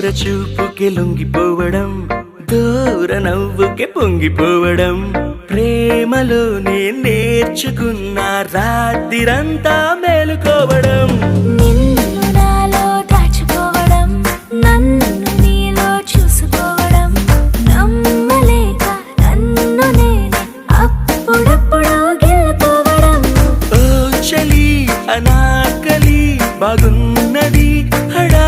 ఓర చూపుకి లొంగిపోవడం, దూర నవ్వుకి పొంగిపోవడం, ప్రేమలోనే నేర్చుకున్న రాత్రిరంతా మేలుకోవడం. నిన్ను నాలో దాచుకోవడం, నన్ను నీలో చూసుకోవడం, నమ్మలేక నన్ను నేనే అప్పుడప్పుడు గెలుకోవడం. ఓ చలి అనార్కలి బాగున్నది హడా